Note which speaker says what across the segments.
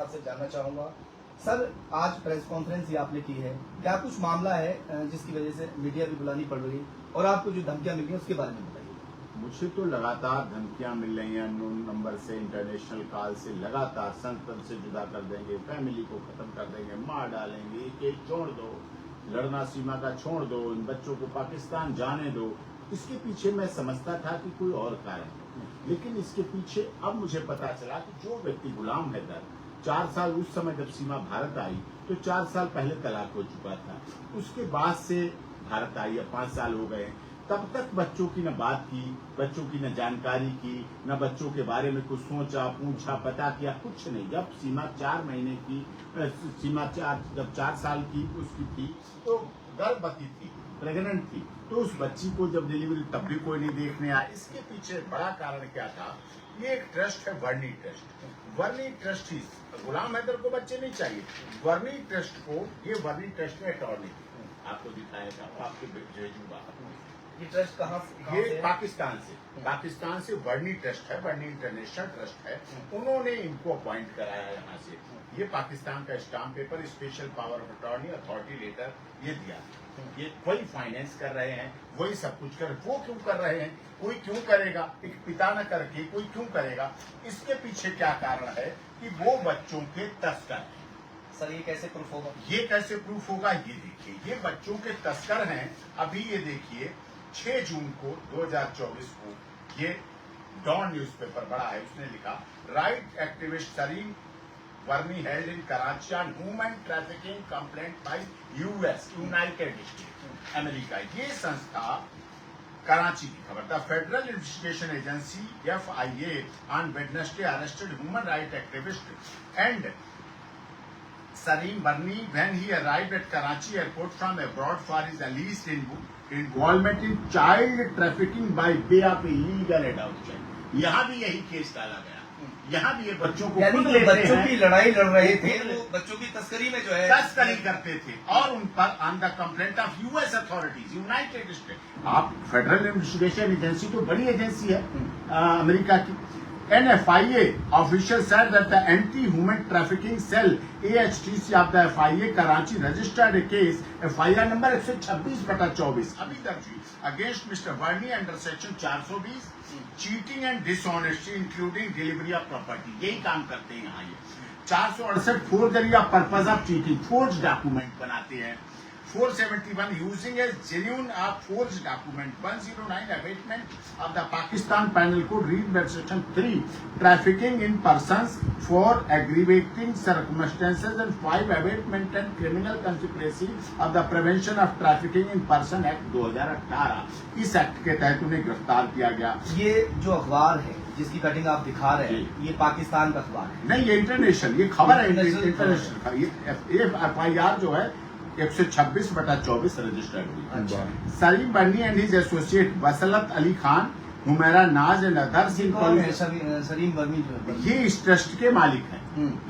Speaker 1: साहब से जानना चाहूंगा। सर, आज प्रेस कॉन्फ्रेंस ये आपने की है, क्या कुछ मामला है जिसकी वजह से मीडिया भी बुलानी पड़ रही और आपको जो धमकियां मिली उसके बारे में बताइए।
Speaker 2: मुझे तो लगातार धमकियां मिल रही हैं, अननोन नंबर से, इंटरनेशनल कॉल से, लगातार संतन से जुदा कर देंगे, फैमिली को खत्म कर देंगे, मार डालेंगे, एक छोड़ दो, लड़ना सीमा का छोड़ दो, इन बच्चों को पाकिस्तान जाने दो। इसके पीछे मैं समझता था कि कोई और कारण है, लेकिन इसके पीछे अब मुझे पता चला कि जो व्यक्ति गुलाम हैदर 4 साल, उस समय जब सीमा भारत आई तो 4 साल पहले तलाक हो चुका था, उसके बाद से भारत आई, अब 5 साल हो गए, तब तक बच्चों की न बात की, बच्चों की न जानकारी की, न बच्चों के बारे में कुछ सोचा, पूछा, पता किया, कुछ नहीं। जब सीमा 4 महीने की, जब 4 साल की उसकी थी तो गर्भवती थी, प्रेग्नेंट थी, तो उस बच्ची को जब डिलीवरी तब भी कोई नहीं देखने आया। इसके पीछे बड़ा कारण क्या था? ये एक ट्रस्ट है, वर्नी ट्रस्ट। वर्नी ट्रस्ट ही, गुलाम हैदर को बच्चे नहीं चाहिए, वर्नी ट्रस्ट को, ये वर्नी ट्रस्ट में अटॉर्नी आपको दिखाएगा, आपके भेजूंगा।
Speaker 1: ये ट्रस्ट कहाँ
Speaker 2: ये पाकिस्तान से वर्नी ट्रस्ट है, वर्नी इंटरनेशनल ट्रस्ट है, उन्होंने इनको अपॉइंट कराया यहाँ से। ये पाकिस्तान का stamp paper, special power of attorney, authority letter ये दिया। ये वही फाइनेंस कर रहे हैं, वही सब कुछ कर, वो क्यों कर रहे हैं? कोई क्यों करेगा? एक पिता न करके कोई क्यों करेगा? इसके पीछे क्या कारण है कि वो बच्चों के तस्कर हैं।
Speaker 1: सर, ये कैसे प्रूफ होगा?
Speaker 2: ये कैसे प्रूफ होगा? ये देखिए, ये बच्चों के तस्कर हैं। अभी ये देखिए, 6 जून को 2024 को ये डॉन न्यूज़पेपर बड़ा है, उसने लिखा, right activist Salim Barni held in Karachi on human trafficking complaint by US, United State, America. ये संस्था कराची की खबर, the Federal Investigation Agency FIA on Wednesday arrested human right activist and Salim Barni when he arrived at Karachi airport from abroad for his alleged involvement in child trafficking by way of illegal adoption। यहाँ भी यही case डाला गया, यहाँ भी ये बच्चों को
Speaker 1: यानी कि बच्चों की लड़ाई लड़ रहे थे, वो बच्चों की तस्करी में जो है
Speaker 2: तस्करी करते थे, और उन पर on the complaint of US authorities, United state. आप फेडरल इन्वेस्टिगेशन एजेंसी तो बड़ी एजेंसी है अमेरिका की। FIA official said that the anti-human trafficking cell AHTC of the FIA Karachi registered a case, FIR number 126/24 अभी दर्ज हुई against Mr. Varni under section 420 cheating and dishonesty including delivery of property। यही काम करते हैं यहाँ ये। 468 forgery of purpose of cheating, forged document बनाते हैं। 471 using as genuine or forged document। 109 abatement of the Pakistan Penal Code read by section 3 trafficking in persons for aggravating circumstances and 5 abatement and criminal conspiracy of the prevention of trafficking in person act 2018। इस act के तहत उन्हें गिरफ्तार किया गया।
Speaker 1: ये जो अखबार है जिसकी कटिंग आप दिखा रहे हैं, ये पाकिस्तान का अखबार है?
Speaker 2: नहीं, ये इंटरनेशनल, ये खबर है इंटरनेशनल का। ये FIR जो है 126/24 रजिस्टर्ड हुई।
Speaker 1: अच्छा।
Speaker 2: Salim Barni and his associate Wasalat Ali Khan, Humaira Naz and others.
Speaker 1: Salim बर्नी जो
Speaker 2: ये इस ट्रस्ट के मालिक हैं,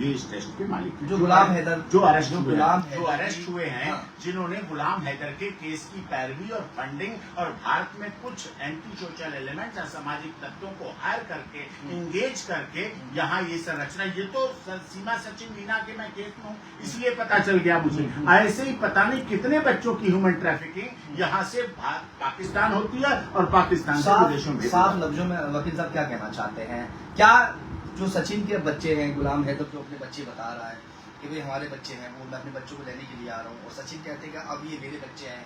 Speaker 2: ये इस ट्रस्ट के मालिक हैं,
Speaker 1: जो गुलाम हैदर
Speaker 2: जो अरेस्ट हुए हैं, जिन्होंने गुलाम हैदर के केस की पैरवी और फंडिंग और भारत में कुछ एंटी सोशल एलिमेंट्स, असामाजिक तत्वों को हायर करके, इंगेज करके यहाँ ये संरचना। ये तो सीमा सचिन मीना के मैं केस में हूँ, इसलिए पता चल गया मुझे। ऐसे ही पता नहीं कितने बच्चों की ह्यूमन ट्रैफिकिंग यहाँ से पाकिस्तान होती है और पाकिस्तान से विदेशों में।
Speaker 1: साफ लफ्जों में वकील साहब क्या कहना चाहते हैं? क्या जो सचिन के बच्चे हैं, गुलाम हैदर जो अपने बच्चे बता रहा है कि भाई हमारे बच्चे हैं, वो मैं अपने बच्चों को लेने के लिए आ रहा हूँ, और सचिन कहते हैं कि अब ये मेरे बच्चे हैं,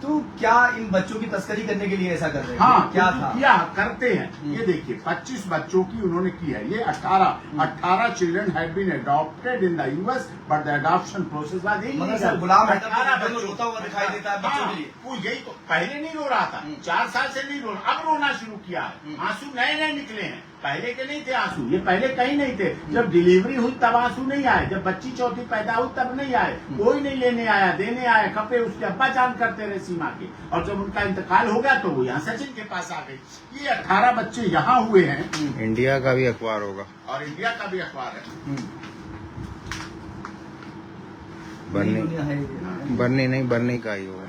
Speaker 1: तो क्या इन बच्चों की तस्करी करने के लिए ऐसा कर रहे हैं?
Speaker 2: हाँ,
Speaker 1: क्या था?
Speaker 2: किया करते हैं। ये देखिए, 25 बच्चों की उन्होंने की है। ये 18 children had been adopted in the US but the adoption process was
Speaker 1: मगर सर, गुलाम हैदर रोता हुआ दिखाई देता है बच्चों के लिए।
Speaker 2: वो यही तो, पहले नहीं रो रहा था, 4 साल से नहीं रो रहा, अब रोना शुरू किया है। आंसू नए नए निकले हैं, पहले के नहीं थे आंसू, ये पहले कहीं नहीं थे। जब डिलीवरी हुई तब आंसू नहीं आए, जब बच्ची चौथी पैदा हुई तब नहीं आए, कोई नहीं लेने आया, देने आया, खपे उसके अब्बा जान करते रहे सीमा के, और जब उनका इंतकाल हो गया तो वो यहाँ सचिन के पास आ गई। ये 18 बच्चे यहाँ हुए हैं।
Speaker 3: इंडिया का भी अखबार होगा,
Speaker 2: और इंडिया का भी अखबार है।
Speaker 3: बर्नी का ही होगा।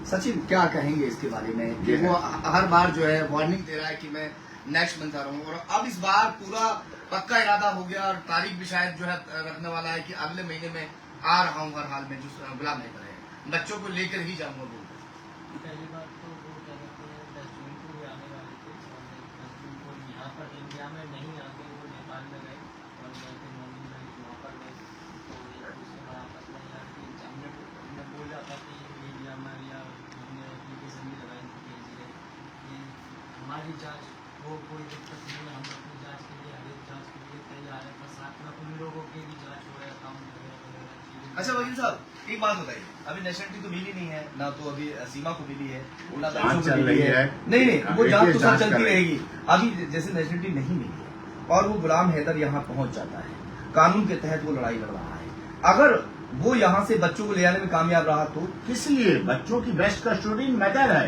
Speaker 1: सचिन क्या कहेंगे इसके बारे में कि वो हर बार जो है वार्निंग दे रहा है कि मैं नेक्स्ट मंथ आ रहा हूँ, और अब इस बार पूरा पक्का इरादा हो गया और तारीख भी शायद जो है रखने वाला है कि अगले महीने में आ रहा हूँ हर हाल में जो गुलाम हैदर है, बच्चों को लेकर ही जाऊंगा। वो
Speaker 4: पहली बात तो वो क्या कहते हैं 10 जून को भी आने वाले थे और 10 जून को यहाँ पर इंडिया में नहीं आके वो नेपाल में गए और गए मॉर्निंग में वहाँ पर गए। तो उसके बाद आपस में यार कि हमने बोला था कि मीडिया में या हमने एप्लीकेशन भी लगाई थी भेजी है कि हमारी जाँच हो, कोई दिक्कत नहीं है, हम अपनी जाँच के लिए हर एक जाँच के लिए तैयार है, पर साथ में उन लोगों की भी जाँच हो रहा है, अकाउंट वगैरह।
Speaker 1: अच्छा वकील साहब एक बात बताइए, अभी नेशनलिटी तो मिली नहीं है ना, तो अभी सीमा को मिली है ना,
Speaker 2: जांच
Speaker 1: बच्चों को
Speaker 2: चल
Speaker 1: मिली
Speaker 2: रही है।
Speaker 1: नहीं वो जांच तो सब
Speaker 2: जांच
Speaker 1: चलती
Speaker 2: कर रही है।
Speaker 1: रहेगी। अभी जैसे नेशनलिटी नहीं मिली है और वो गुलाम हैदर यहाँ पहुंच जाता है, कानून के तहत वो लड़ाई लड़ रहा है, अगर वो यहाँ से बच्चों को ले आने में कामयाब रहा तो
Speaker 2: किस लिए? बच्चों की बेस्ट कस्टोडियन मदर है,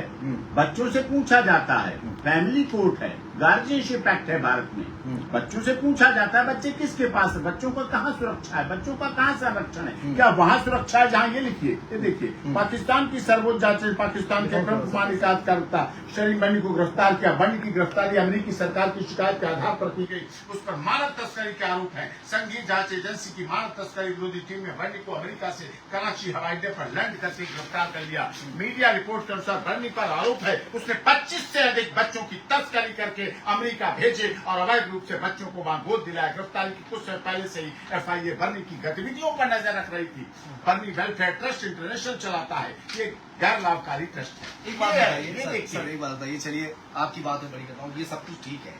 Speaker 2: बच्चों से पूछा जाता है, फैमिली कोर्ट है, गार्जियनशिप एक्ट है भारत में, बच्चों से पूछा जाता है बच्चे किसके पास है, बच्चों का कहाँ सुरक्षा है, बच्चों का कहाँ संरक्षण है, क्या वहाँ सुरक्षा है जहाँ? ये लिखिए, ये देखिए, पाकिस्तान की सर्वोच्च जांच, पाकिस्तान के प्रमुख मानवाधिकारकर्ता शरीफ बनी को गिरफ्तार किया। बनी की गिरफ्तारी अमेरिकी सरकार की शिकायत के आधार पर की गई, उस पर मानव तस्करी के आरोप है। संघीय जांच एजेंसी की मानव तस्करी विरोधी टीम ने बनी को अमेरिका से कराची हवाई अड्डे पर लैंड करके गिरफ्तार कर लिया। मीडिया रिपोर्ट के अनुसार बनी पर आरोप है उसने 25 से अधिक बच्चों की तस्करी करके अमेरिका भेजे और अवैध रूप से बच्चों को वहां गोद दिलाया। गिरफ्तारी की कुछ समय पहले से ही FIA बर्नी की गतिविधियों पर नजर रख रही थी। बर्नी वेलफेयर ट्रस्ट इंटरनेशनल चलाता है, ये गैर लाभकारी ट्रस्ट है।
Speaker 1: एक बात बताइए सर, एक बात बताइए, चलिए आपकी बात में बड़ी करता हूँ, ये सब कुछ ठीक है,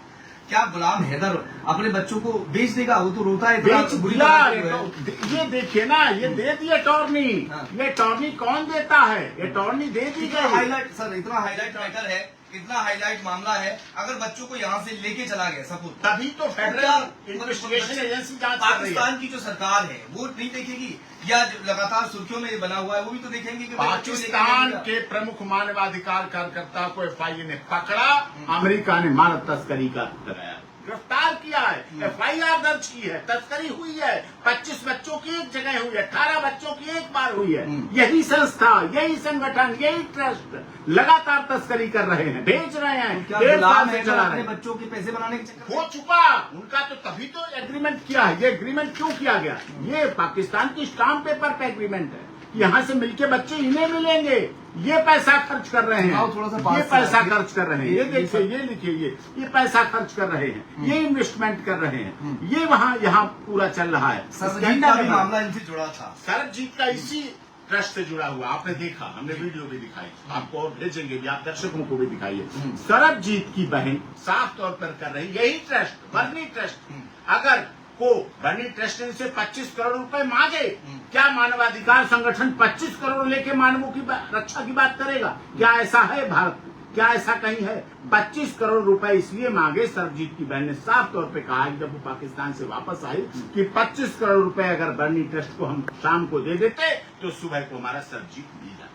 Speaker 1: क्या गुलाम हैदर अपने बच्चों को बेच देगा? वो तो रोता है,
Speaker 2: बेच
Speaker 1: बुरी
Speaker 2: दिया।
Speaker 1: तरह से है।
Speaker 2: ये देखिए ना, ये दे दिए टॉर्नी।
Speaker 1: हाँ।
Speaker 2: ये टॉर्नी कौन देता है? ये टॉर्नी दे दी
Speaker 1: इतना
Speaker 2: गई।
Speaker 1: हाईलाइट सर, इतना हाईलाइट मैटर है, इतना हाईलाइट मामला है, अगर बच्चों को यहाँ से लेके चला गया सपोज,
Speaker 2: तभी तो फेडरल इन्वेस्टिगेशन एजेंसी जांच कर रही है।
Speaker 1: पाकिस्तान की जो सरकार है वो नहीं देखेगी या जो लगातार सुर्खियों में बना हुआ है वो भी तो देखेंगे कि
Speaker 2: पाकिस्तान के प्रमुख मानवाधिकार कार्यकर्ता को FIA ने पकड़ा, अमेरिका ने मानव तस्करी का कराया, गिरफ्तार किया है, FIR दर्ज की है, तस्करी हुई है, 25 बच्चों की एक जगह हुई है, 18 बच्चों की एक बार हुई है। यही संस्था, यही संगठन, यही ट्रस्ट लगातार तस्करी कर रहे हैं, भेज रहे हैं,
Speaker 1: क्या
Speaker 2: 1.5
Speaker 1: गुलाम
Speaker 2: साल से
Speaker 1: हैदर
Speaker 2: चला
Speaker 1: अपने
Speaker 2: रहे हैं।
Speaker 1: बच्चों के पैसे बनाने के चक्कर
Speaker 2: हो चुका उनका, तो तभी तो एग्रीमेंट किया है। ये एग्रीमेंट क्यों किया गया? ये पाकिस्तान की स्टाम्प पेपर पे एग्रीमेंट है, यहाँ से मिलके बच्चे इन्हें मिलेंगे, ये पैसा खर्च कर रहे हैं,
Speaker 1: थोड़ा सा
Speaker 2: ये पैसा खर्च कर रहे हैं, ये देखिए, ये लिखिए, ये पैसा खर्च कर रहे हैं, ये इन्वेस्टमेंट कर रहे हैं, ये वहाँ यहाँ पूरा चल रहा है।
Speaker 1: सरजीत का भी मामला इनसे जुड़ा था,
Speaker 2: सरजीत का इसी ट्रस्ट से जुड़ा हुआ, आपने देखा, हमने वीडियो भी दिखाई, आपको और भेजेंगे भी, आप दर्शकों को भी दिखाइए। सरबजीत की बहन साफ तौर पर कर रही यही ट्रस्ट, बर्नी ट्रस्ट, अगर को बर्नी ट्रस्ट ने से 25 करोड़ रुपए मांगे, क्या मानवाधिकार संगठन 25 करोड़ लेके मानवों की रक्षा की बात करेगा? क्या ऐसा है भारत? क्या ऐसा कहीं है? 25 करोड़ रुपए इसलिए मांगे, सरबजीत की बहन ने साफ तौर पे कहा जब वो पाकिस्तान से वापस आई कि 25 करोड़ रुपए अगर बर्नी ट्रस्ट को हम शाम को दे देते तो सुबह को हमारा सरबजीत मिल जाता।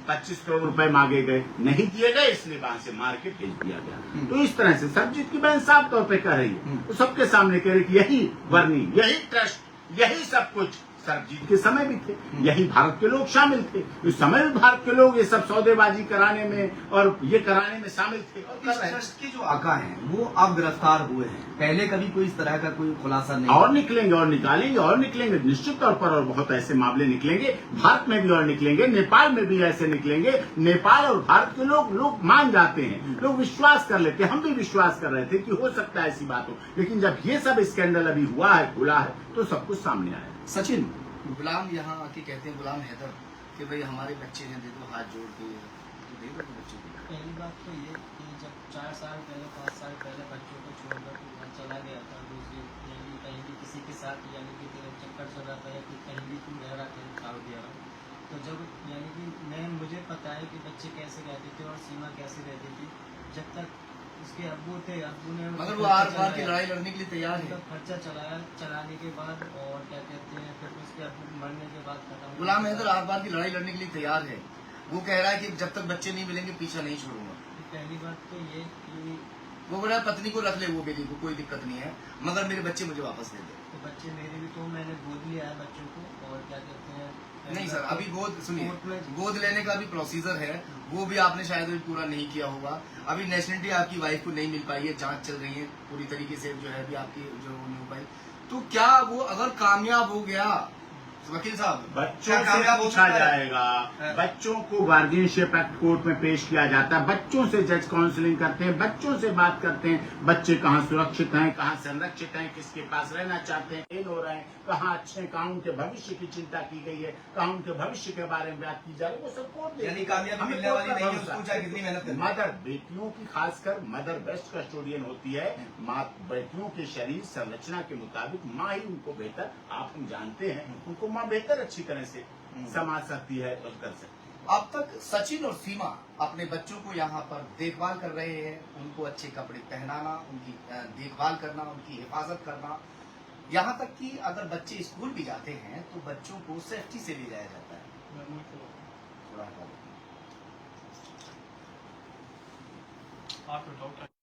Speaker 2: 25 करोड़ रुपए मांगे गए, नहीं दिए गए, इसलिए वहां से मार के भेज दिया गया। तो इस तरह से सरबजीत की बहन साफ तौर पे कह रही है, तो सबके सामने कह रही कि यही बर्नी, यही ट्रस्ट, यही सब कुछ सरबजीत के समय भी थे, यही भारत के लोग शामिल थे, उस समय भी भारत के लोग ये सब सौदेबाजी कराने में और ये कराने में शामिल थे। और
Speaker 1: इस ट्रस्ट के जो आका हैं वो अब गिरफ्तार हुए हैं, पहले कभी कोई इस तरह का कोई खुलासा नहीं,
Speaker 2: और निकलेंगे और निकालेंगे और निकलेंगे निश्चित तौर पर, और बहुत ऐसे मामले निकलेंगे, भारत में भी और निकलेंगे, नेपाल में भी ऐसे निकलेंगे। नेपाल और भारत के लोग मान जाते हैं, लोग विश्वास कर लेते हैं, हम भी विश्वास कर रहे थे कि हो सकता है ऐसी बात हो, लेकिन जब ये सब स्कैंडल अभी हुआ है, खुला है, तो सब कुछ सामने आया।
Speaker 1: सचिन, गुलाम यहाँ आके कहते हैं, गुलाम हैदर कि भाई हमारे बच्चे हैं, दे दो, हाथ जोड़ के तो दे दो बच्चे को।
Speaker 4: पहली बात तो ये कि जब 4 साल पहले 5 साल पहले बच्चों को छोड़कर तू वहाँ चला गया था, दूसरी यानी कहीं भी किसी के साथ, यानी कि तेरा चक्कर चल रहा था या कि कहीं भी तू रह रहा था सऊदी अरब, तो जब यानी कि मुझे पता है कि बच्चे कैसे रहते थे और सीमा कैसे रहती थी, जब तक उसके अब्बू थे, अब्बू ने
Speaker 1: मगर वो आर पार की लड़ाई लड़ने के लिए तैयार है,
Speaker 4: खर्चा चलाने के बाद, और क्या कहते हैं, फिर उसके अब्बू मरने के बाद खत्म।
Speaker 1: गुलाम हैदर आर पार की लड़ाई लड़ने के लिए तैयार है, वो कह रहा है कि जब तक बच्चे नहीं मिलेंगे पीछा नहीं छोड़ूंगा।
Speaker 4: पहली बात तो ये कि
Speaker 1: वो बोला पत्नी को रख ले, वो बेटी को कोई दिक्कत नहीं है, मगर मेरे बच्चे मुझे वापस दे दे।
Speaker 4: तो बच्चे मेरे भी, तो मैंने गोद लिया है बच्चों को, और क्या कहते हैं,
Speaker 1: नहीं सर, अभी गोद सुनिए,
Speaker 4: कोर्ट में-
Speaker 1: गोद लेने का भी प्रोसीजर है, वो भी आपने शायद अभी पूरा नहीं किया होगा। अभी नेशनलिटी आपकी वाइफ को नहीं मिल पाई है, जांच चल रही है पूरी तरीके से, जो है अभी आपकी जो नहीं हो पाई। तो क्या वो अगर कामयाब हो गया, वकील साहब,
Speaker 2: बच्चों
Speaker 1: क्या
Speaker 2: से
Speaker 1: कामयाब हो
Speaker 2: पूछा
Speaker 1: सकता है?
Speaker 2: जाएगा,
Speaker 1: हाँ।
Speaker 2: बच्चों को गार्जियनशिप एक्ट कोर्ट में पेश किया जाता है, बच्चों से जज काउंसलिंग करते हैं, बच्चों से बात करते हैं, बच्चे कहाँ सुरक्षित हैं, कहाँ संरक्षित हैं, किसके पास रहना चाहते हैं, फेल हो रहे हैं, कहाँ अच्छे हैं, कहाँ उनके भविष्य की चिंता की गई है, कहाँ उनके भविष्य के बारे में बात की जा रही है, वो सब कोर्ट
Speaker 1: यानी कामयाबी मिलने वाली नहीं है, उसको चाहे कितनी मेहनत करें।
Speaker 2: मदर, बेटियों की खासकर मदर बेस्ट कस्टोडियन होती है। माँ बेटियों के शरीर संरचना के मुताबिक माँ ही उनको बेहतर, आप हम जानते हैं, उनको माँ बेहतर अच्छी तरह से संभाल सकती है और कर सकती है।
Speaker 1: अब तक सचिन और सीमा अपने बच्चों को यहाँ पर देखभाल कर रहे हैं, उनको अच्छे कपड़े पहनाना, उनकी देखभाल करना, उनकी हिफाजत करना, यहाँ तक कि अगर बच्चे स्कूल भी जाते हैं तो बच्चों को सेफ्टी से ले जाया जाता है। थोड़ा